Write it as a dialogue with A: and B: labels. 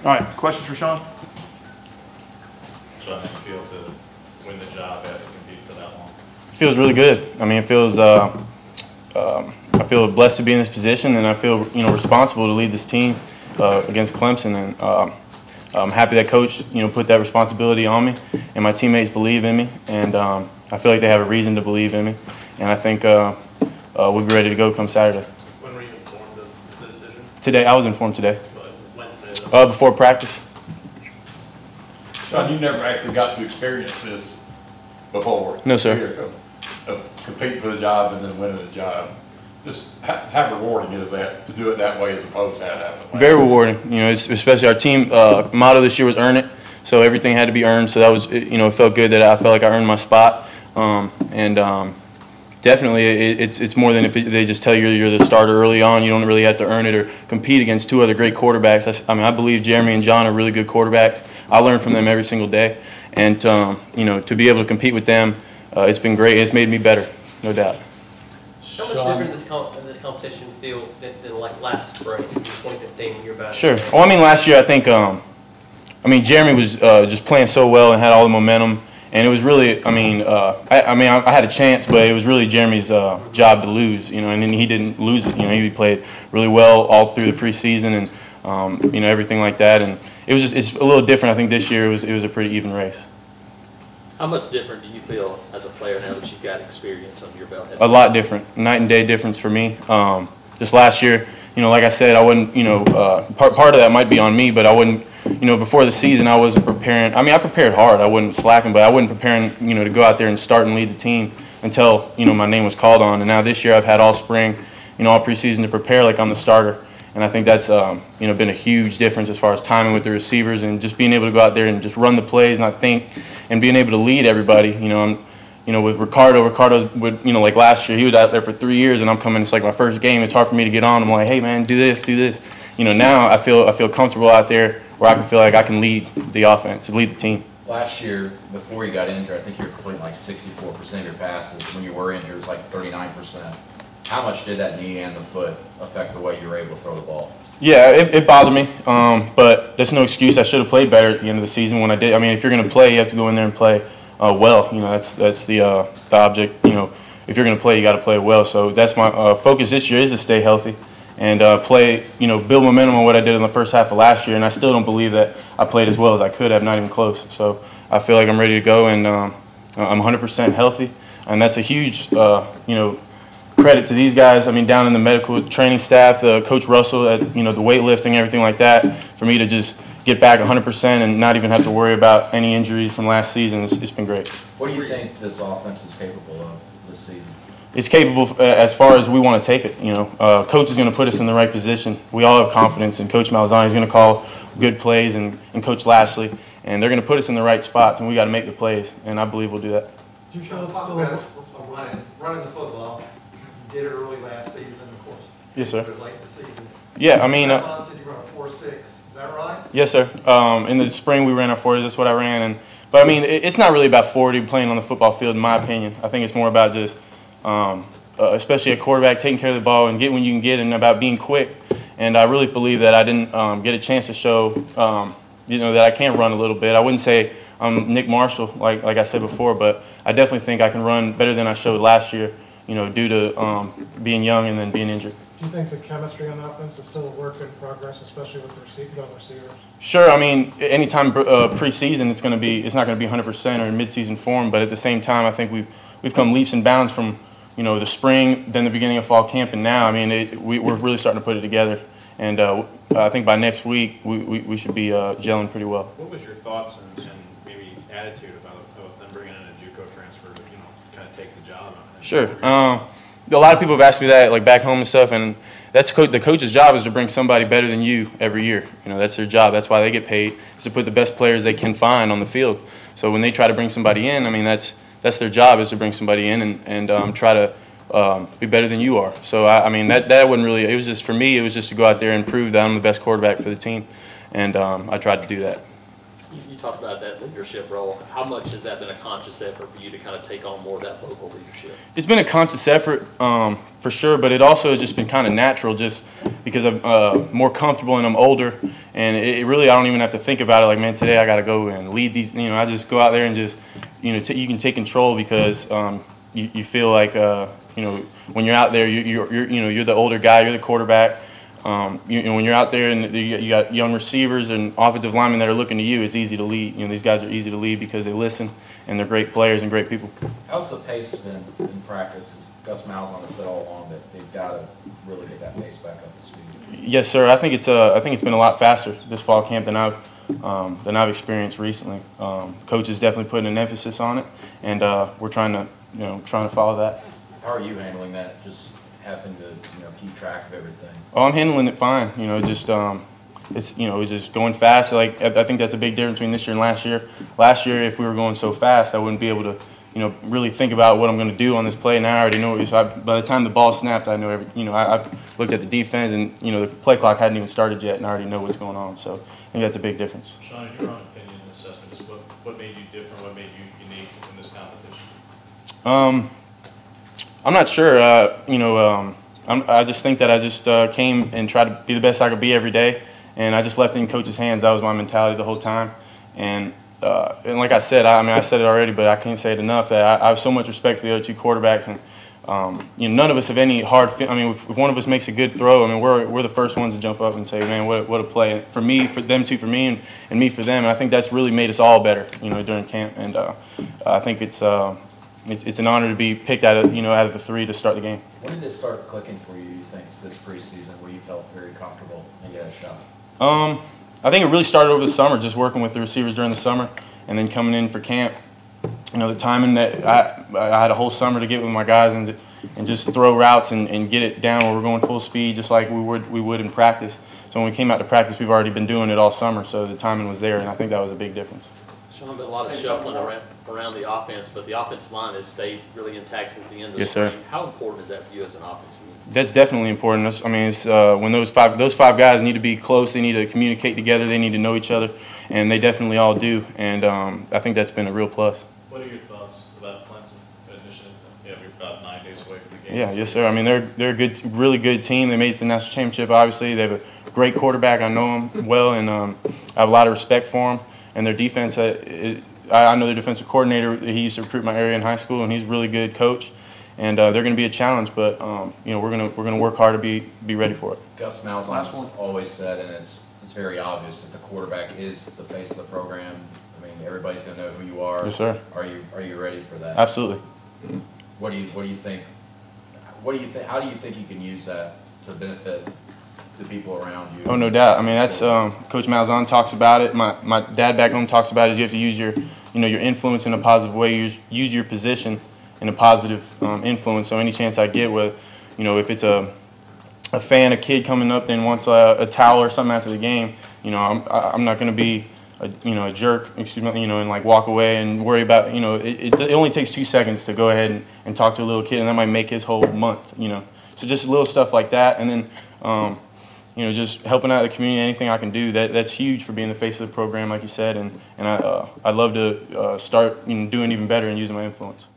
A: All right, questions for Sean?
B: Sean, how do you feel to win the job after compete for that long?
C: It feels really good. I mean, it feels. I feel blessed to be in this position, and I feel responsible to lead this team against Clemson. And I'm happy that Coach put that responsibility on me, and my teammates believe in me, and I feel like they have a reason to believe in me, and I think we'll be ready to go come Saturday.
B: When were you informed of the decision?
C: Today, I was informed today.
B: When?
C: Before practice.
D: Sean, you never actually got to experience this before.
C: No, sir.
D: Of competing for the job and then winning the job. Just how rewarding is that to do it that way as opposed to that?
C: Very rewarding. Especially our team motto this year was "Earn it," so everything had to be earned. So that was, it felt good that I felt like I earned my spot. Definitely, it's more than if they just tell you you're the starter early on. You don't really have to earn it or compete against two other great quarterbacks. I believe Jeremy and John are really good quarterbacks. I learn from them every single day, and to be able to compete with them, it's been great. It's made me better, no doubt.
E: How much different does this competition feel than like last spring, 2015, when you were back?
C: Sure. Well, last year I think, Jeremy was just playing so well and had all the momentum, and it was really, I had a chance, but it was really Jeremy's job to lose, and then he didn't lose it. He played really well all through the preseason and everything like that, and it's a little different. I think this year it was a pretty even race.
E: How much different do you feel as a player now that you've got experience under your belt?
C: A lot different, night and day difference for me. Just last year, like I said, I wouldn't, part of that might be on me, but I wouldn't, before the season I wasn't preparing. I prepared hard. I wasn't slacking, but I wasn't preparing, to go out there and start and lead the team until, my name was called on. And now this year I've had all spring, all preseason to prepare like I'm the starter. And I think that's, been a huge difference as far as timing with the receivers and just being able to go out there and just run the plays, not think, and being able to lead everybody. With Ricardo would, like last year, he was out there for 3 years, and I'm coming. It's like my first game. It's hard for me to get on. I'm like, hey man, do this, do this. Now I feel comfortable out there where I can feel like I can lead the offense, lead the team.
F: Last year, before you got injured, I think you were completing like 64% of your passes. When you were injured, it was like 39%. How much did that knee and the foot affect the way you were able to throw the ball? Yeah,
C: it bothered me, but that's no excuse. I should have played better at the end of the season when I did. If you're going to play, you have to go in there and play well. That's the object. If you're going to play, you got to play well. So that's my focus this year is to stay healthy and play. Build momentum on what I did in the first half of last year. And I still don't believe that I played as well as I could have, not even close. So I feel like I'm ready to go, and I'm 100% healthy, and that's a huge credit to these guys. Down in the medical training staff, Coach Russell, at the weightlifting, everything like that. For me to just get back 100% and not even have to worry about any injuries from last season, it's been great.
F: What do you think this offense is capable of this season?
C: It's capable as far as we want to take it. Coach is going to put us in the right position. We all have confidence in Coach Malzahn. He's going to call good plays, and Coach Lashley, and they're going to put us in the right spots, and we got to make the plays, and I believe we'll do that.
G: Do you feel it's still running the football? You did it early last season, of course.
C: Yes, sir.
G: It was late in the season.
C: Yeah,
G: Malzahn said you run a 4.6. Is that right?
C: Yes, sir. In the spring we ran our 40. That's what I ran, but it's not really about 40 playing on the football field, in my opinion. I think it's more about just, especially a quarterback, taking care of the ball and get when you can get, and about being quick. And I really believe that I didn't get a chance to show, that I can run a little bit. I wouldn't say I'm Nick Marshall, like I said before, but I definitely think I can run better than I showed last year, due to being young and then being injured.
H: Do you think the chemistry on the offense is still a work in progress, especially with the receivers? Sure.
C: Anytime preseason, it's not going to be 100% or in midseason form, but at the same time, I think we've come leaps and bounds from the spring, then the beginning of fall camp, and now. We're really starting to put it together, and I think by next week we should be gelling pretty well.
B: What was your thoughts and maybe attitude about them bringing in a JUCO transfer to kind of take the job?
C: Sure. A lot of people have asked me that, like back home and stuff, and that's the coach's job is to bring somebody better than you every year. That's their job. That's why they get paid, is to put the best players they can find on the field. So when they try to bring somebody in, that's their job, is to bring somebody in and try to be better than you are. So that wasn't really. It was just, for me, it was just to go out there and prove that I'm the best quarterback for the team, and I tried to do that.
A: You talked about that leadership role. How much has that been a conscious effort for you to kind of take on more of that local leadership?
C: It's been a conscious effort for sure, but it also has just been kind of natural just because I'm more comfortable and I'm older. And it really, I don't even have to think about it like, man, today I got to go and lead these. You know, I just go out there and just, you know, you can take control because you feel like, you know, when you're out there, you're the older guy, you're the quarterback. You know, when you're out there and you got young receivers and offensive linemen that are looking to you, it's easy to lead. You know, these guys are easy to lead because they listen and they're great players and great people.
F: How's the pace been in practice? Gus Malzahn has said all along that they've got to really get that pace back up to speed.
C: Yes, sir. I think it's been a lot faster this fall camp than I've experienced recently. Coach is definitely putting an emphasis on it, and we're trying to follow that.
F: How are you handling that? Just having to keep track of everything.
C: Oh, I'm handling it fine. You know, just it's just going fast. Like I think that's a big difference between this year and last year. Last year, if we were going so fast, I wouldn't be able to really think about what I'm going to do on this play. Now I already know it. So by the time the ball snapped, I know I've looked at the defense and the play clock hadn't even started yet, and I already know what's going on. So I think that's a big difference.
B: Sean, in your own opinion and assessment, what made you different? What made you unique in this competition?
C: I'm not sure. I just think that I just came and tried to be the best I could be every day, and I just left it in coach's hands. That was my mentality the whole time. And like I said, I said it already, but I can't say it enough that I have so much respect for the other two quarterbacks, and none of us have any hard. If one of us makes a good throw, we're the first ones to jump up and say, man, what a play for me, for them two, for me, and me for them. And I think that's really made us all better, during camp. And I think it's an honor to be picked out of the three to start the game.
F: When did it start clicking for you think, this preseason, where you felt very comfortable and you had a shot?
C: I think it really started over the summer, just working with the receivers during the summer, and then coming in for camp. The timing that I had a whole summer to get with my guys and just throw routes and get it down where we're going full speed, just like we would in practice. So when we came out to practice, we've already been doing it all summer, so the timing was there, and I think that was a big difference.
A: Sean, been a lot of shuffling around the offense, but the offensive line has stayed really intact since the end of the spring.
C: Sir.
A: How important is that for you as an offensive unit?
C: That's definitely important. It's when those five guys need to be close, they need to communicate together, they need to know each other, and they definitely all do. And I think that's been a real plus.
B: What are your thoughts about Clemson? Initially, you're about 9 days away from the game.
C: Yeah, yes, sir. They're a good, really good team. They made it to the national championship. Obviously, they have a great quarterback. I know him well, and I have a lot of respect for him. And their defense, I know their defensive coordinator. He used to recruit my area in high school, and he's a really good coach. And they're going to be a challenge, but we're gonna work hard to be ready for it.
F: Gus Malzahn always said, and it's very obvious, that the quarterback is the face of the program. Everybody's going to know who you are.
C: Yes, sir.
F: Are you ready for that?
C: Absolutely.
F: What do you think? How do you think you can use that to benefit the people around you?
C: Oh, no doubt. That's Coach Malzahn talks about it. My dad back home talks about it. Is you have to use your influence in a positive way. Use your position in a positive influence. So any chance I get with, if it's a kid coming up then wants a towel or something after the game, I'm not going to be a jerk, and like walk away and worry about, it only takes 2 seconds to go ahead and talk to a little kid, and that might make his whole month, So just little stuff like that, and then, just helping out the community, anything I can do, that's huge for being the face of the program, like you said, and I'd love to start doing even better and using my influence.